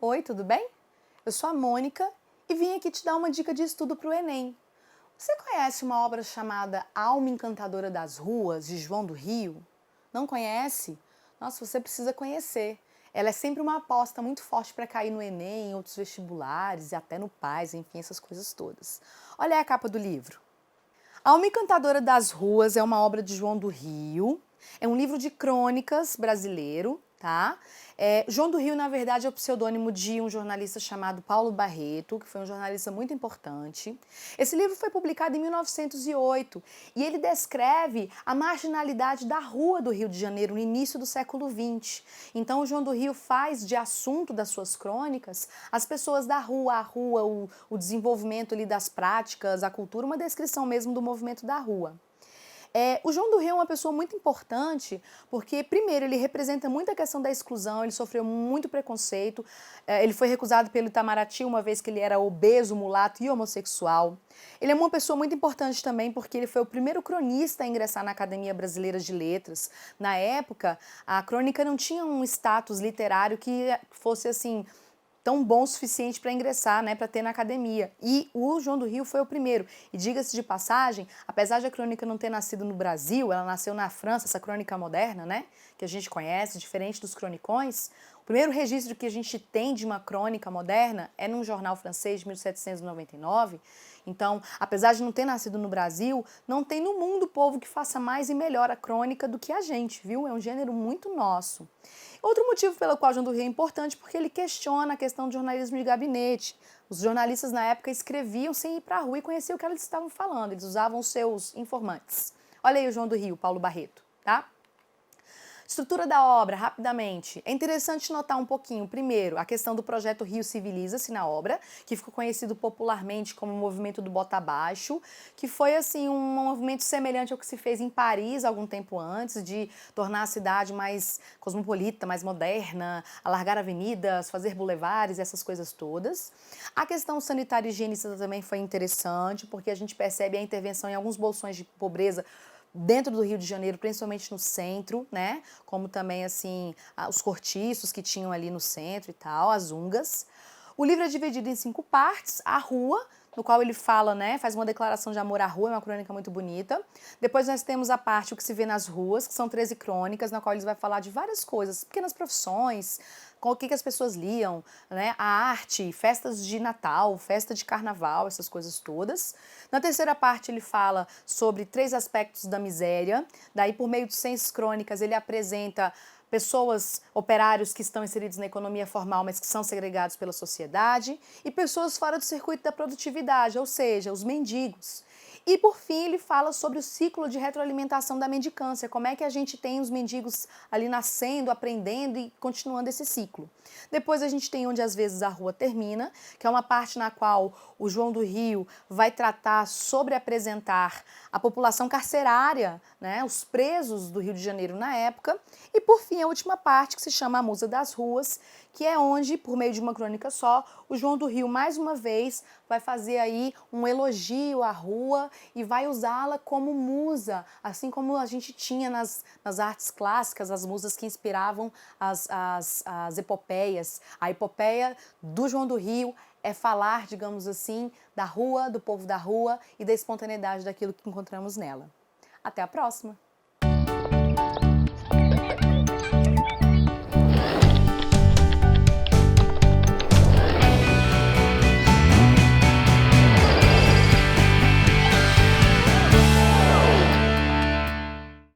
Oi, tudo bem? Eu sou a Mônica e vim aqui te dar uma dica de estudo para o Enem. Você conhece uma obra chamada Alma Encantadora das Ruas, de João do Rio? Não conhece? Nossa, você precisa conhecer. Ela é sempre uma aposta muito forte para cair no Enem, em outros vestibulares e até no PAS, enfim, essas coisas todas. Olha aí a capa do livro. A Alma Encantadora das Ruas é uma obra de João do Rio, é um livro de crônicas brasileiro, tá? João do Rio, na verdade, é o pseudônimo de um jornalista chamado Paulo Barreto, que foi um jornalista muito importante. Esse livro foi publicado em 1908 e ele descreve a marginalidade da rua do Rio de Janeiro no início do século XX. Então, o João do Rio faz de assunto das suas crônicas as pessoas da rua, a rua, o desenvolvimento ali das práticas, a cultura, uma descrição mesmo do movimento da rua. O João do Rio é uma pessoa muito importante porque, primeiro, ele representa muito a questão da exclusão, ele sofreu muito preconceito, ele foi recusado pelo Itamaraty uma vez que ele era obeso, mulato e homossexual. Ele é uma pessoa muito importante também porque ele foi o primeiro cronista a ingressar na Academia Brasileira de Letras. Na época, a crônica não tinha um status literário que fosse assim tão bom o suficiente para ingressar, né, para ter na academia. E o João do Rio foi o primeiro. E diga-se de passagem, apesar de a crônica não ter nascido no Brasil, ela nasceu na França, essa crônica moderna, né, que a gente conhece, diferente dos cronicões. O primeiro registro que a gente tem de uma crônica moderna é num jornal francês de 1799. Então, apesar de não ter nascido no Brasil, não tem no mundo povo que faça mais e melhor a crônica do que a gente, viu? É um gênero muito nosso. Outro motivo pelo qual João do Rio é importante é porque ele questiona a questão do jornalismo de gabinete. Os jornalistas na época escreviam sem ir para a rua e conheciam o que eles estavam falando, eles usavam os seus informantes. Olha aí o João do Rio, Paulo Barreto, tá? Estrutura da obra, rapidamente. É interessante notar um pouquinho, primeiro, a questão do projeto Rio Civiliza-se na obra, que ficou conhecido popularmente como o movimento do Bota Abaixo, que foi assim um movimento semelhante ao que se fez em Paris algum tempo antes, de tornar a cidade mais cosmopolita, mais moderna, alargar avenidas, fazer bulevares, essas coisas todas. A questão sanitária e higienista também foi interessante, porque a gente percebe a intervenção em alguns bolsões de pobreza dentro do Rio de Janeiro, principalmente no centro, né? Como também, assim, os cortiços que tinham ali no centro e tal, as ungas. O livro é dividido em 5 partes. A rua, no qual ele fala, né, faz uma declaração de amor à rua, é uma crônica muito bonita. Depois nós temos a parte O que se vê nas ruas, que são 13 crônicas, na qual ele vai falar de várias coisas, pequenas profissões, com o que as pessoas liam, né, a arte, festas de Natal, festa de Carnaval, essas coisas todas. Na terceira parte ele fala sobre 3 aspectos da miséria, daí por meio de 6 crônicas ele apresenta pessoas, operários que estão inseridos na economia formal, mas que são segregados pela sociedade, e pessoas fora do circuito da produtividade, ou seja, os mendigos. E, por fim, ele fala sobre o ciclo de retroalimentação da mendicância, como é que a gente tem os mendigos ali nascendo, aprendendo e continuando esse ciclo. Depois a gente tem Onde às vezes a rua termina, que é uma parte na qual o João do Rio vai tratar sobre apresentar a população carcerária, né, os presos do Rio de Janeiro na época. E, por fim, a última parte, que se chama A Musa das Ruas, que é onde, por meio de uma crônica só, o João do Rio, mais uma vez, vai fazer aí um elogio à rua e vai usá-la como musa, assim como a gente tinha nas artes clássicas, as musas que inspiravam as epopeias. A epopeia do João do Rio é falar, digamos assim, da rua, do povo da rua e da espontaneidade daquilo que encontramos nela. Até a próxima!